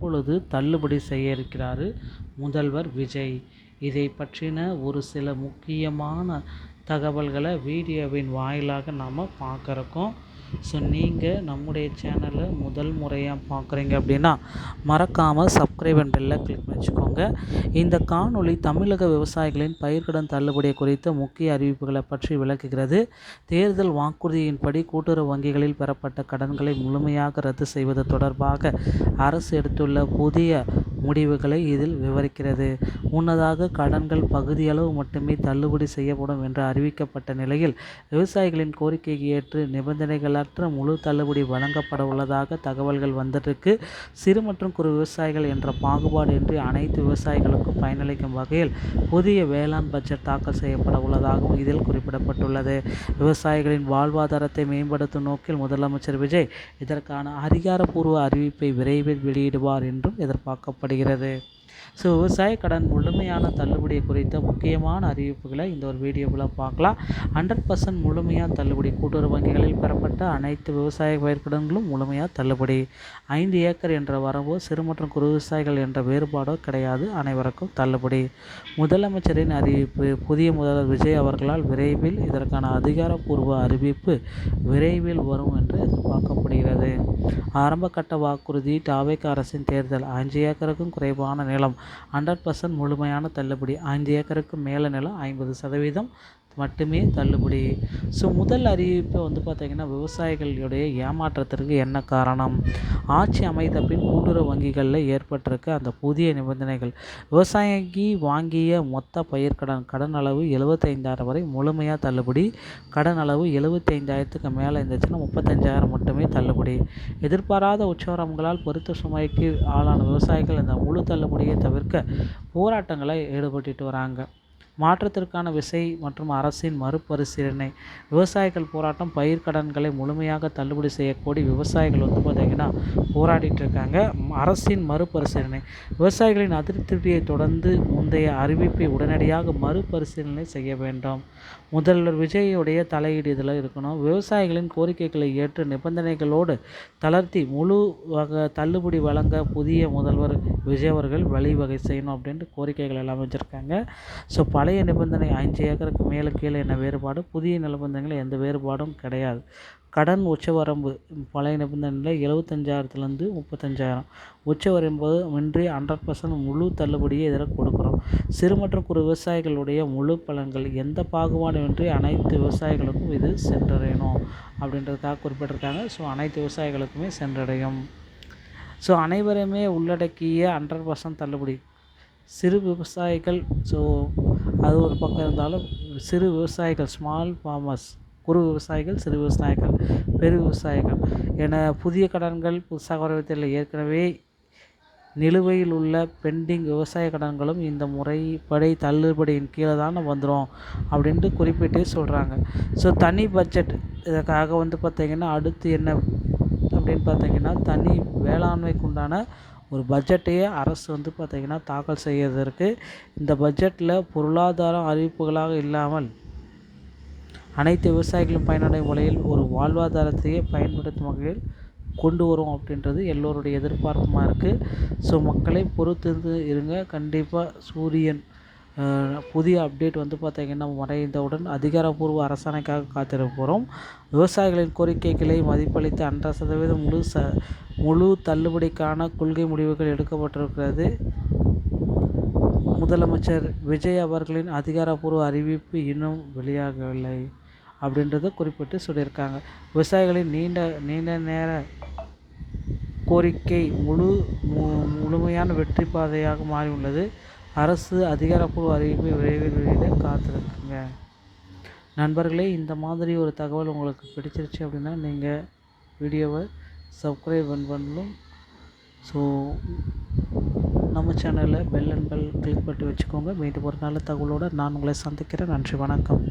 இப்பொழுது தள்ளுபடி செய்ய இருக்கிறார் முதல்வர் விஜய். இதை பற்றின ஒரு சில முக்கியமான தகவல்களை வீடியோவின் வாயிலாக நாம் பார்க்குறோம். ஸோ நீங்கள் நம்முடைய சேனலை முதல் முறையாக பார்க்குறீங்க அப்படின்னா மறக்காமல் சப்ஸ்கிரைப் அண்ட் பெல்லை கிளிக் பண்ணி வச்சுக்கோங்க. இந்த காணொளி தமிழக விவசாயிகளின் பயிர்க்கடன் தள்ளுபடி குறித்த முக்கிய அறிவிப்புகளை பற்றி விளக்குகிறது. தேர்தல் வாக்குறுதியின்படி கூட்டுறவு வங்கிகளில் பெறப்பட்ட கடன்களை முழுமையாக ரத்து செய்வது தொடர்பாக அரசு எடுத்துள்ள புதிய முடிவுகளை இதில் விவரிக்கிறது. முன்னதாக கடன்கள் பகுதியளவு மட்டுமே தள்ளுபடி செய்யப்படும் என்று அறிவிக்கப்பட்ட நிலையில் விவசாயிகளின் கோரிக்கையை ஏற்று நிபந்தனைகளற்ற முழு தள்ளுபடி வழங்கப்பட உள்ளதாக தகவல்கள் வந்திருக்கு. சிறு மற்றும் குறு விவசாயிகள் என்ற பாகுபாடு இன்றி அனைத்து விவசாயிகளுக்கும் பயனளிக்கும் வகையில் புதிய வேளாண் பட்ஜெட் தாக்கல் செய்யப்பட உள்ளதாகவும் இதில் குறிப்பிடப்பட்டுள்ளது. விவசாயிகளின் வாழ்வாதாரத்தை மேம்படுத்தும் நோக்கில் முதலமைச்சர் விஜய் இதற்கான அதிகாரப்பூர்வ அறிவிப்பை விரைவில் வெளியிடுவார் என்றும் எதிர்பார்க்கப்படுகிறது. ஸோ விவசாய கடன் முழுமையான தள்ளுபடி குறித்த முக்கியமான அறிவிப்புகளை இந்த ஒரு வீடியோவில் பார்க்கலாம். 100% முழுமையாக தள்ளுபடி. கூட்டுறவு வங்கிகளில் பெறப்பட்ட அனைத்து விவசாய பயிர்க்கடன்களும் முழுமையாக தள்ளுபடி. 5 ஏக்கர் என்ற வரம்போ சிறு மற்றும் குறு விவசாயிகள் என்ற வேறுபாடோ கிடையாது. அனைவருக்கும் தள்ளுபடி. முதலமைச்சரின் அறிவிப்பு. புதிய முதல்வர் விஜய் அவர்களால் விரைவில் இதற்கான அதிகாரப்பூர்வ அறிவிப்பு விரைவில் வரும் என்று எதிர்பார்க்கப்படுகிறது. ஆரம்ப கட்ட வாக்குறுதி. தாவேகா அரசின் தேர்தல். 5 ஏக்கருக்கும் குறைவான நிலம் 100% முழுமையான தள்ளுபடி. 5 ஏக்கருக்கு மேலே நிலம் 50% மட்டுமே தள்ளுபடி. ஸோ முதல் அறிவிப்பு பார்த்திங்கன்னா விவசாயிகளுடைய ஏமாற்றத்திற்கு என்ன காரணம்? ஆட்சி அமைத்த பின் கூட்டுறவு வங்கிகளில் ஏற்பட்டிருக்க அந்த புதிய நிபந்தனைகள். விவசாயிக்கு வாங்கிய மொத்த கடன் அளவு 75,000 வரை முழுமையாக தள்ளுபடி. கடன் அளவு 75,000க்கு மேலே இருந்துச்சுன்னா 35,000 மட்டுமே தள்ளுபடி. எதிர்பாராத உச்சவரம்புகளால் பெருத்த சுமைக்கு ஆளான விவசாயிகள் இந்த முழு தள்ளுபடியை தவிர்க்க போராட்டங்களை ஈடுபட்டு வராங்க. மாற்றத்திற்கான விசை மற்றும் அரசின் மறுபரிசீலனை. விவசாயிகள் போராட்டம். பயிர்க்கடன்களை முழுமையாக தள்ளுபடி செய்யக்கூடிய விவசாயிகள் பார்த்திங்கன்னா போராடிட்டு இருக்காங்க. அரசின் மறுபரிசீலனை. விவசாயிகளின் அதிருப்தியை தொடர்ந்து முந்தைய அறிவிப்பை உடனடியாக மறுபரிசீலனை செய்ய வேண்டும். முதல்வர் விஜயுடைய தலையீடு இதில் இருக்கணும். விவசாயிகளின் கோரிக்கைகளை ஏற்று நிபந்தனைகளோடு தளர்த்தி முழு தள்ளுபடி வழங்க புதிய முதல்வர் விஜய் அவர்கள் வழிவகை செய்யணும் அப்படின்ட்டு கோரிக்கைகள் எல்லாம் வச்சுருக்காங்க. ஸோ பழைய நிபந்தனை 5 ஏக்கருக்கு மேலே கீழே என்ன வேறுபாடு? புதிய நிபந்தனைகள் எந்த வேறுபாடும் கிடையாது. கடன் உச்சவரம்பு பழைய நிபந்தனையில் 75,000லேருந்து 35,000 உச்சவரம்பு இன்றி 100% முழு தள்ளுபடியை இதில் கொடுக்குறோம். சிறு மற்றும் குறு விவசாயிகளுடைய முழு பலன்கள் எந்த பாகுபாடுமின்றி அனைத்து விவசாயிகளுக்கும் இது சென்றடையணும் அப்படின்றதுக்காக குறிப்பிட்டிருக்காங்க. ஸோ அனைத்து விவசாயிகளுக்குமே சென்றடையும். ஸோ அனைவருமே உள்ளடக்கிய 100% தள்ளுபடி. சிறு விவசாயிகள். ஸோ அது ஒரு பக்கம் இருந்தாலும் சிறு விவசாயிகள் ஸ்மால் ஃபார்மர்ஸ், குறு விவசாயிகள், சிறு விவசாயிகள், பெரு விவசாயிகள் என புதிய கடன்கள் புதுசாக வரவில்லை. ஏற்கனவே நிலுவையில் உள்ள பெண்டிங் விவசாய கடன்களும் இந்த முறைப்படி தள்ளுபடியின் கீழே தானே வந்துடும் அப்படின்ட்டு குறிப்பிட்டே சொல்கிறாங்க. ஸோ தனி பட்ஜெட் இதற்காக பார்த்திங்கன்னா அடுத்து என்ன அப்படின்னு பார்த்திங்கன்னா தனி வேளாண்மைக்குண்டான ஒரு பட்ஜெட்டையே அரசு பார்த்திங்கன்னா தாக்கல் செய்வதற்கு இந்த பட்ஜெட்டில் பொருளாதார அறிவிப்புகளாக இல்லாமல் அனைத்து விவசாயிகளும் பயனடையும் வகையில் ஒரு வாழ்வாதாரத்தையே பயன்படுத்தும் வகையில் கொண்டு வரும் அப்படின்றது எல்லோருடைய எதிர்பார்ப்புமாக இருக்குது. ஸோ மக்களை பொறுத்திருந்து இருங்க. கண்டிப்பாக சூரியன் புதிய அப்டேட் பார்த்திங்கன்னா மறைந்தவுடன் அதிகாரப்பூர்வ அரசாணைக்காக காத்திருக்க போகிறோம். விவசாயிகளின் கோரிக்கைகளை மதிப்பளித்து 100% முழு தள்ளுபடிக்கான கொள்கை முடிவுகள் எடுக்கப்பட்டிருக்கிறது. முதலமைச்சர் விஜய் அவர்களின் அதிகாரப்பூர்வ அறிவிப்பு இன்னும் வெளியாகவில்லை அப்படின்றத குறிப்பிட்டு சொல்லியிருக்காங்க. விவசாயிகளின் நீண்ட நேர கோரிக்கை முழுமையான வெற்றி பாதையாக மாறியுள்ளது. அரசு அதிகாரப்பூர்வ அறிவிப்பை விரைவில் வெளியிட காத்திருக்குங்க. நண்பர்களே, இந்த மாதிரி ஒரு தகவல் உங்களுக்கு பிடிச்சிருச்சு அப்படின்னா நீங்கள் வீடியோவை சப்ஸ்கிரைப் பண்ணணும். ஸோ நம்ம சேனலில் பெல் கிளிக் பண்ணி வச்சுக்கோங்க. மீண்டும் ஒரு நல்ல தகவலோடு நான் உங்களை சந்திக்கிறேன். நன்றி, வணக்கம்.